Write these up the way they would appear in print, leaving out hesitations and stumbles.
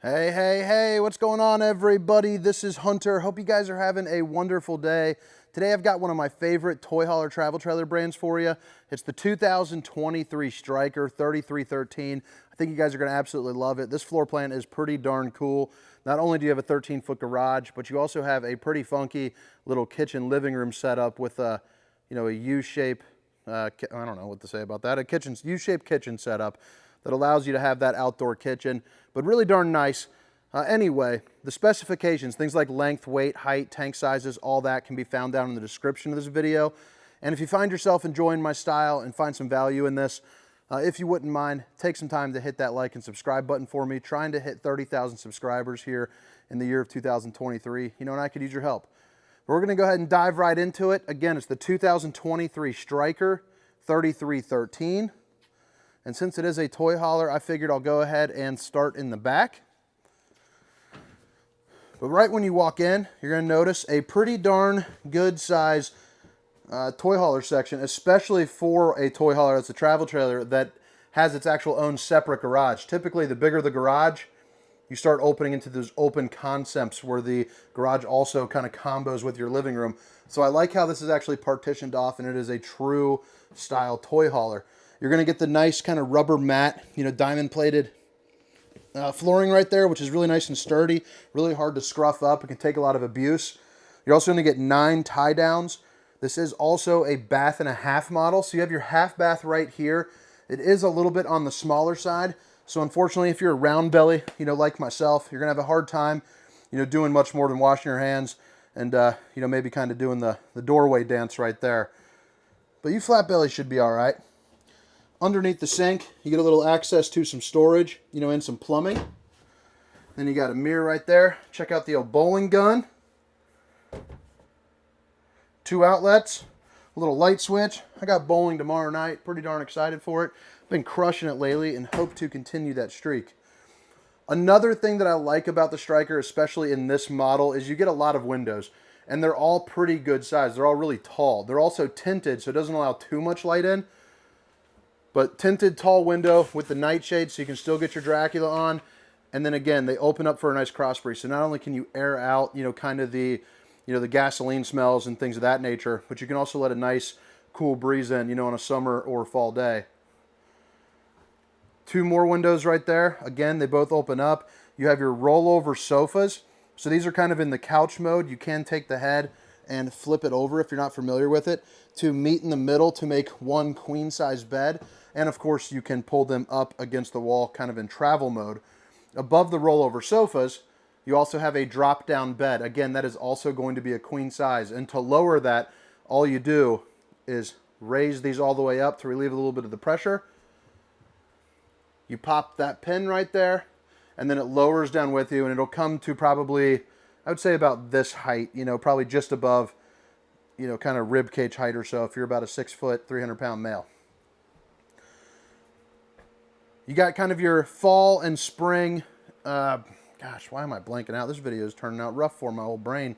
Hey, hey, hey, what's going on, everybody? This is Hunter. Hope you guys are having a wonderful day. Today I've got one of my favorite toy hauler travel trailer brands for you. It's the 2023 Stryker 3313. I think you guys are going to absolutely love it. This floor plan is pretty darn cool. Not only do you have a 13-foot garage, but you also have a pretty funky little kitchen living room setup with a U-shape, I don't know what to say about that, a U-shaped kitchen setup that allows you to have that outdoor kitchen, but really darn nice. Anyway, the specifications, things like length, weight, height, tank sizes, all that can be found down in the description of this video. And if you find yourself enjoying my style and find some value in this, if you wouldn't mind, take some time to hit that like and subscribe button for me. Trying to hit 30,000 subscribers here in the year of 2023, and I could use your help. But we're gonna go ahead and dive right into it. Again, it's the 2023 Stryker 3313. And since it is a toy hauler, I figured I'll go ahead and start in the back. But right when you walk in, you're going to notice a pretty darn good size toy hauler section, especially for a toy hauler that's a travel trailer that has its actual own separate garage. Typically, the bigger the garage, you start opening into those open concepts where the garage also kind of combos with your living room. So I like how this is actually partitioned off, and it is a true style toy hauler. You're going to get the nice kind of rubber mat, diamond plated flooring right there, which is really nice and sturdy, really hard to scruff up. It can take a lot of abuse. You're also going to get 9 tie downs. This is also a bath and a half model. So you have your half bath right here. It is a little bit on the smaller side. So unfortunately, if you're a round belly, like myself, you're going to have a hard time, doing much more than washing your hands and, maybe kind of doing the doorway dance right there. But you flat bellies should be all right. Underneath the sink, you get a little access to some storage, and some plumbing. Then you got a mirror right there. Check out the old bowling gun. 2 outlets, a little light switch. I got bowling tomorrow night. Pretty darn excited for it. Been crushing it lately and hope to continue that streak. Another thing that I like about the Stryker, especially in this model, is you get a lot of windows. And they're all pretty good size. They're all really tall. They're also tinted, so it doesn't allow too much light in. But tinted tall window with the nightshade, so you can still get your Dracula on. And then again, they open up for a nice cross breeze. So not only can you air out, kind of the, the gasoline smells and things of that nature, but you can also let a nice cool breeze in, on a summer or fall day. 2 more windows right there. Again, they both open up. You have your rollover sofas. So these are kind of in the couch mode. You can take the head and flip it over if you're not familiar with it to meet in the middle to make one queen size bed. And of course, you can pull them up against the wall kind of in travel mode. Above the rollover sofas, you also have a drop down bed. Again, that is also going to be a queen size. And to lower that, all you do is raise these all the way up to relieve a little bit of the pressure. You pop that pin right there, and then it lowers down with you, and it'll come to probably, I would say about this height, probably just above, kind of rib cage height or so if you're about a 6 foot, 300-pound male. You got kind of your fall and spring, gosh, why am I blanking out? This video is turning out rough for my old brain.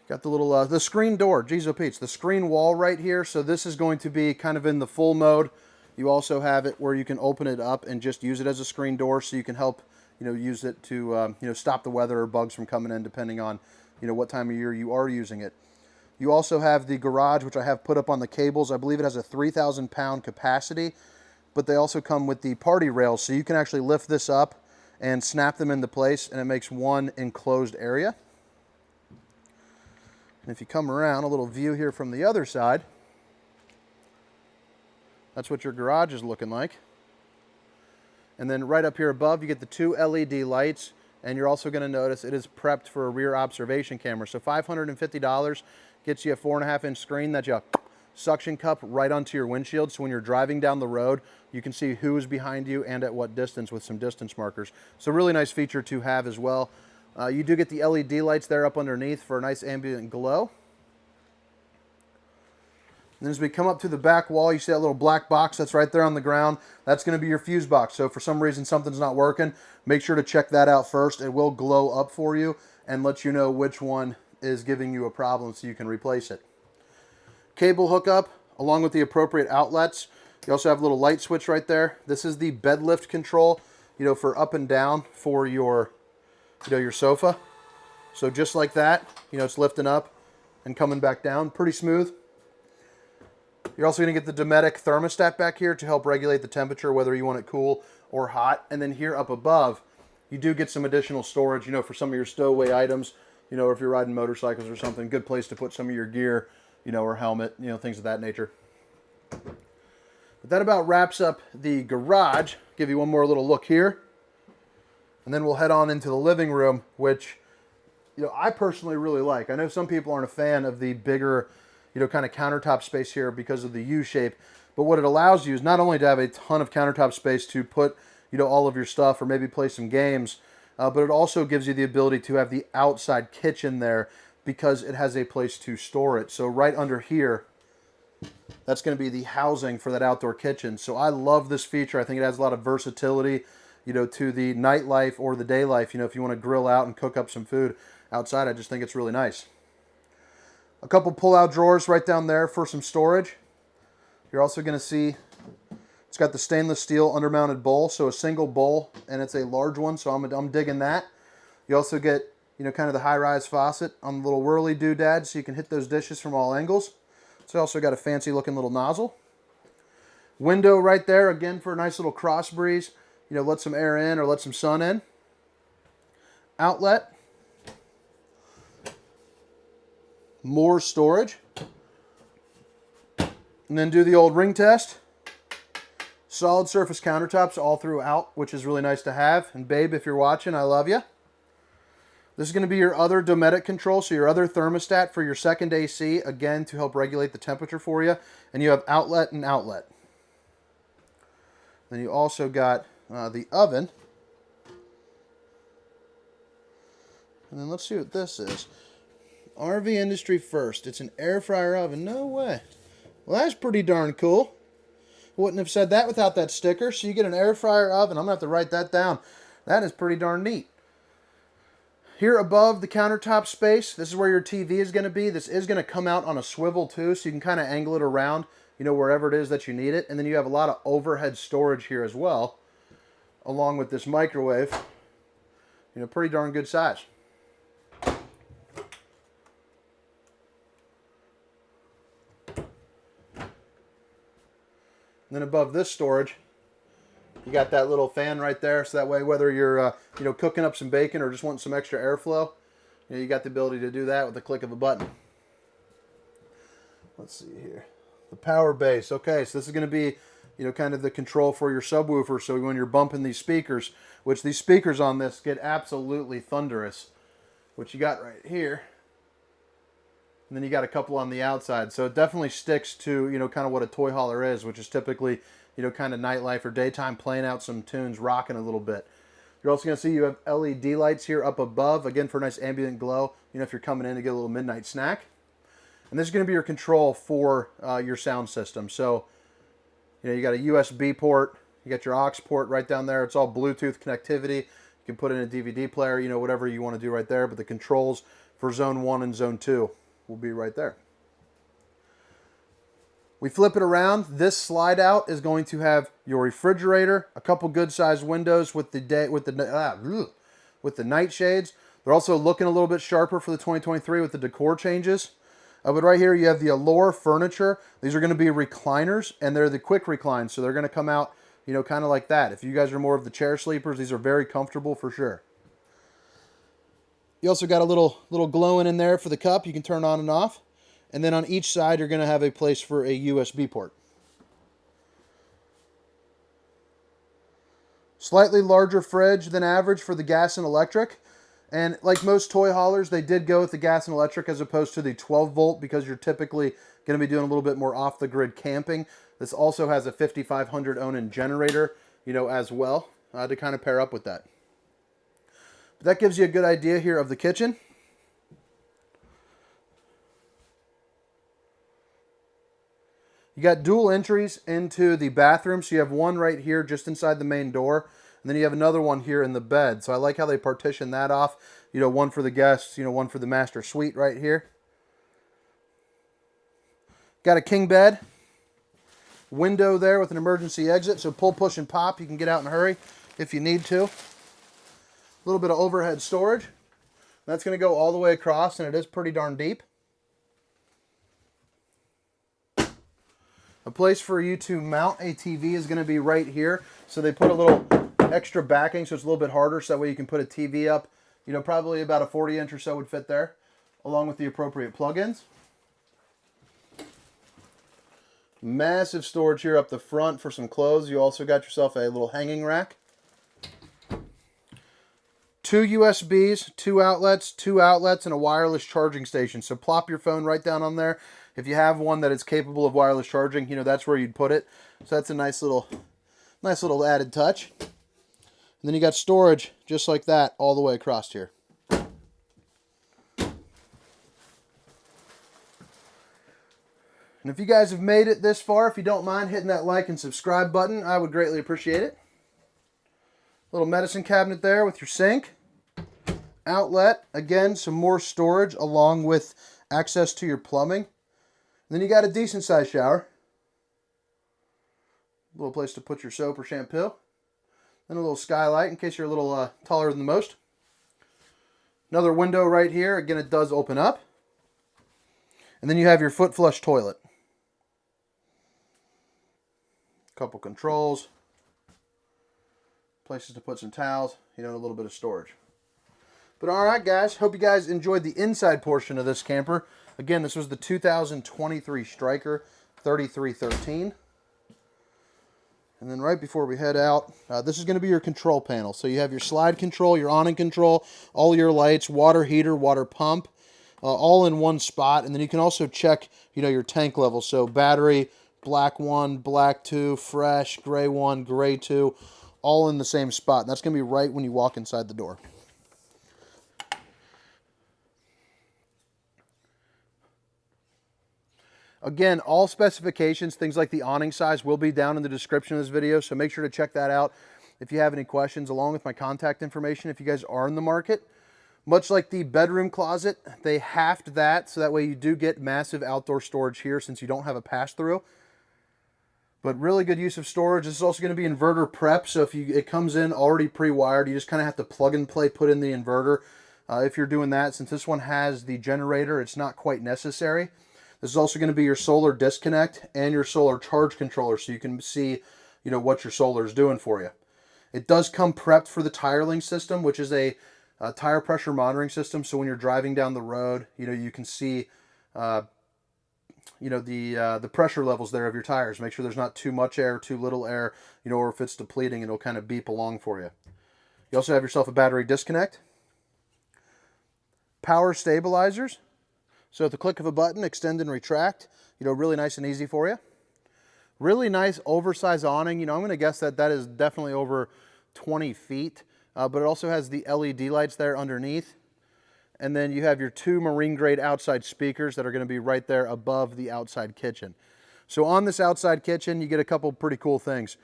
Got the little, the screen door, geez, oh Pete's, the screen wall right here. So this is going to be kind of in the full mode. You also have it where you can open it up and just use it as a screen door, so you can help, use it to, stop the weather or bugs from coming in, depending on, what time of year you are using it. You also have the garage, which I have put up on the cables. I believe it has a 3,000-pound capacity, but they also come with the party rails, so you can actually lift this up and snap them into place, and it makes one enclosed area. And if you come around, a little view here from the other side, that's what your garage is looking like. And then right up here above, you get the 2 LED lights, and you're also going to notice it is prepped for a rear observation camera. So $550 gets you a 4.5-inch screen that you suction cup right onto your windshield. So when you're driving down the road, you can see who is behind you and at what distance with some distance markers. So really nice feature to have as well. You do get the LED lights there up underneath for a nice ambient glow. And then as we come up to the back wall, you see that little black box that's right there on the ground. That's going to be your fuse box. So if for some reason something's not working, make sure to check that out first. It will glow up for you and let you know which one is giving you a problem so you can replace it. Cable hookup along with the appropriate outlets. You also have a little light switch right there. This is the bed lift control. you know, for up and down for your, you know, your sofa. So just like that, you know, it's lifting up and coming back down, pretty smooth. You're also going to get the Dometic thermostat back here to help regulate the temperature, whether you want it cool or hot. And then here up above, you do get some additional storage, you know, for some of your stowaway items, you know, or if you're riding motorcycles or something, good place to put some of your gear, you know, or helmet, you know, things of that nature. But that about wraps up the garage. Give you one more little look here. And then we'll head on into the living room, which, you know, I personally really like. I know some people aren't a fan of the bigger, you know, kind of countertop space here because of the U shape. But what it allows you is not only to have a ton of countertop space to put, you know, all of your stuff or maybe play some games, but it also gives you the ability to have the outside kitchen there because it has a place to store it. So right under here, that's going to be the housing for that outdoor kitchen. So I love this feature. I think it has a lot of versatility, you know, to the nightlife or the day life. You know, if you want to grill out and cook up some food outside, I just think it's really nice. A couple pull-out drawers right down there for some storage. You're also going to see it's got the stainless steel undermounted bowl, so a single bowl, and it's a large one, so I'm digging that. You also get, you know, kind of the high-rise faucet on the little whirly doodad, so you can hit those dishes from all angles. It's also got a fancy-looking little nozzle. Window right there, again, for a nice little cross breeze. You know, let some air in or let some sun in. Outlet. More storage. And then do the old ring test. Solid surface countertops all throughout, which is really nice to have. And babe, if you're watching, I love you. This is going to be your other Dometic control, so your other thermostat for your second AC, again, to help regulate the temperature for you. And you have outlet and outlet. Then you also got the oven. And then let's see what this is. RV Industry First. It's an air fryer oven. No way. Well, that's pretty darn cool. Wouldn't have said that without that sticker. So you get an air fryer oven. I'm going to have to write that down. That is pretty darn neat. Here above the countertop space, this is where your TV is going to be. This is going to come out on a swivel too, so you can kind of angle it around, you know, wherever it is that you need it. And then you have a lot of overhead storage here as well, along with this microwave. You know, pretty darn good size. And then above this storage, you got that little fan right there, so that way whether you're you know, cooking up some bacon or just wanting some extra airflow, you know, you got the ability to do that with the click of a button. Let's see here. The power base. Okay, so this is going to be, you know, kind of the control for your subwoofer, so when you're bumping these speakers, which these speakers on this get absolutely thunderous, which you got right here. And then you got a couple on the outside. So it definitely sticks to, you know, kind of what a toy hauler is, which is typically, you know, kind of nightlife or daytime, playing out some tunes, rocking a little bit. You're also going to see you have LED lights here up above, again, for a nice ambient glow, you know, if you're coming in to get a little midnight snack. And this is going to be your control for your sound system. So, you know, you got a USB port, you got your aux port right down there. It's all Bluetooth connectivity. You can put in a DVD player, you know, whatever you want to do right there. But the controls for Zone 1 and Zone 2 will be right there. We flip it around. This slide out is going to have your refrigerator, a couple good sized windows with the night shades. They're also looking a little bit sharper for the 2023 with the decor changes. But right here you have the Allure furniture. These are going to be recliners, and they're the quick reclines, so they're going to come out, you know, kind of like that. If you guys are more of the chair sleepers, these are very comfortable for sure. You also got a little glowing in there for the cup. You can turn on and off. And then on each side, you're going to have a place for a USB port. Slightly larger fridge than average for the gas and electric. And like most toy haulers, they did go with the gas and electric as opposed to the 12 volt because you're typically going to be doing a little bit more off the grid camping. This also has a 5500 Onan generator, you know, as well to kind of pair up with that. But that gives you a good idea here of the kitchen. You got dual entries into the bathroom. So you have one right here just inside the main door. And then you have another one here in the bed. So I like how they partition that off. You know, one for the guests, you know, one for the master suite right here. Got a king bed. Window there with an emergency exit. So pull, push, and pop. You can get out in a hurry. if you need to. A little bit of overhead storage. That's going to go all the way across, and it is pretty darn deep. A place for you to mount a TV is going to be right here. So they put a little extra backing so it's a little bit harder, so that way you can put a TV up. You know, probably about a 40-inch or so would fit there, along with the appropriate plugins. Massive storage here up the front for some clothes. You also got yourself a little hanging rack. 2 USBs, 2 outlets, and a wireless charging station. So plop your phone right down on there. If you have one that is capable of wireless charging, you know, that's where you'd put it. So that's a nice little added touch. And then you got storage just like that all the way across here. And if you guys have made it this far, if you don't mind hitting that like and subscribe button, I would greatly appreciate it. Little medicine cabinet there with your sink. Outlet, again, some more storage along with access to your plumbing. And then you got a decent sized shower. A little place to put your soap or shampoo. Then a little skylight in case you're a little taller than most. Another window right here. Again, it does open up. And then you have your foot flush toilet. Couple controls. Places to put some towels, you know, and a little bit of storage. But alright guys, hope you guys enjoyed the inside portion of this camper. Again, this was the 2023 Stryker 3313. And then right before we head out, this is going to be your control panel. So you have your slide control, your awning control, all your lights, water heater, water pump, all in one spot. And then you can also check, you know, your tank level. So battery, black 1, black 2, fresh, gray 1, gray 2, all in the same spot. And that's going to be right when you walk inside the door. Again, all specifications, things like the awning size, will be down in the description of this video, so make sure to check that out if you have any questions, along with my contact information if you guys are in the market. Much like the bedroom closet, they halved that, so that way you do get massive outdoor storage here since you don't have a pass-through. But really good use of storage. This is also going to be inverter prep, so if it comes in already pre-wired, you just kind of have to plug and play, put in the inverter. If you're doing that, since this one has the generator, it's not quite necessary. This is also going to be your solar disconnect and your solar charge controller, so you can see, you know, what your solar is doing for you. It does come prepped for the tire link system, which is a tire pressure monitoring system. So when you're driving down the road, you know, you can see, you know, the pressure levels there of your tires. Make sure there's not too much air, too little air, you know, or if it's depleting, it'll kind of beep along for you. You also have yourself a battery disconnect. Power stabilizers. So at the click of a button, extend and retract, you know, really nice and easy for you. Really nice oversized awning. You know, I'm going to guess that that is definitely over 20 feet, but it also has the LED lights there underneath. And then you have your 2 marine grade outside speakers that are going to be right there above the outside kitchen. So on this outside kitchen, you get a couple pretty cool things.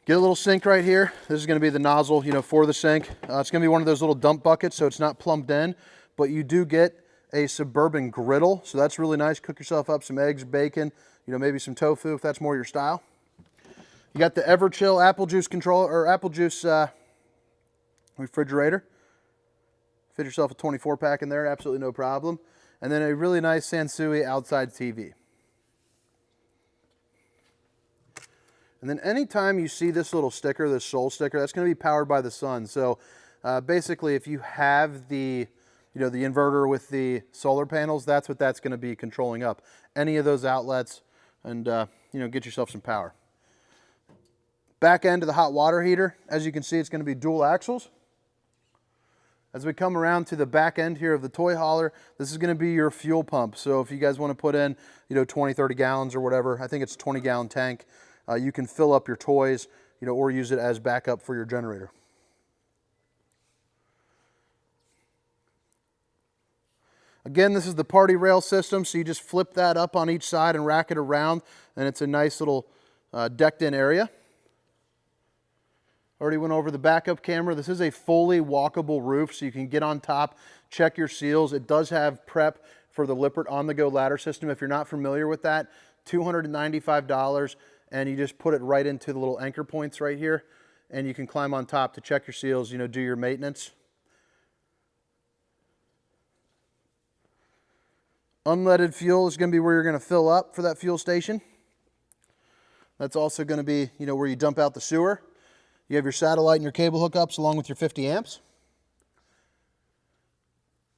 Get a little sink right here. This is going to be the nozzle, you know, for the sink. It's going to be one of those little dump buckets, so it's not plumbed in, but you do get a suburban griddle, so that's really nice. Cook yourself up some eggs, bacon, you know, maybe some tofu if that's more your style. You got the Everchill apple juice controller, or apple juice refrigerator. Fit yourself a 24 pack in there, absolutely no problem. And then a really nice Sansui outside TV. And then anytime you see this little sticker, this soul sticker, that's going to be powered by the sun. So basically, if you have the, you know, the inverter with the solar panels, that's what that's going to be controlling up. Any of those outlets, and you know, get yourself some power. Back end of the hot water heater, as you can see, it's going to be dual axles. As we come around to the back end here of the toy hauler, this is going to be your fuel pump. So if you guys want to put in, you know, 20, 30 gallons or whatever, I think it's a 20-gallon tank, you can fill up your toys, you know, or use it as backup for your generator. Again, this is the party rail system, so you just flip that up on each side and rack it around, and it's a nice little decked-in area. Already went over the backup camera. This is a fully walkable roof, so you can get on top, check your seals. It does have prep for the Lippert on-the-go ladder system. If you're not familiar with that, $295, and you just put it right into the little anchor points right here, and you can climb on top to check your seals, you know, do your maintenance. Unleaded fuel is going to be where you're going to fill up for that fuel station. That's also going to be, you know, where you dump out the sewer. You have your satellite and your cable hookups along with your 50 amps.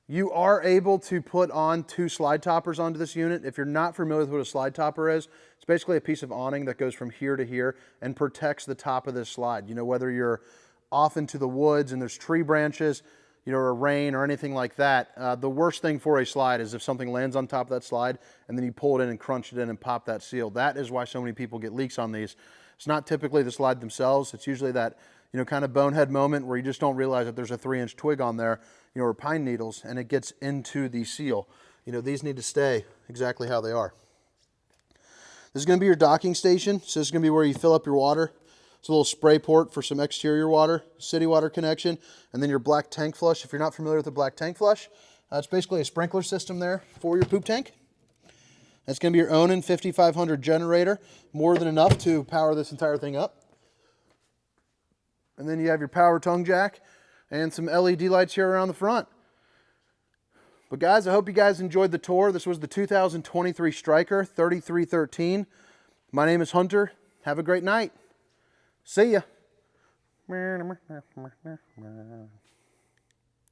You are able to put on 2 slide toppers onto this unit. If you're not familiar with what a slide topper is, it's basically a piece of awning that goes from here to here and protects the top of this slide. You know, whether you're off into the woods and there's tree branches, you know, or rain or anything like that, the worst thing for a slide is if something lands on top of that slide and then you pull it in and crunch it in and pop that seal. That is why so many people get leaks on these. It's not typically the slide themselves. It's usually that, you know, kind of bonehead moment where you just don't realize that there's a 3-inch twig on there, you know, or pine needles, and it gets into the seal. You know, these need to stay exactly how they are. This is going to be your docking station. So this is going to be where you fill up your water. It's a little spray port for some exterior water, city water connection, and then your black tank flush. If you're not familiar with the black tank flush, it's basically a sprinkler system there for your poop tank. That's going to be your Onan 5500 generator, more than enough to power this entire thing up. And then you have your power tongue jack and some LED lights here around the front. But guys, I hope you guys enjoyed the tour. This was the 2023 Stryker 3313. My name is Hunter. Have a great night. See ya.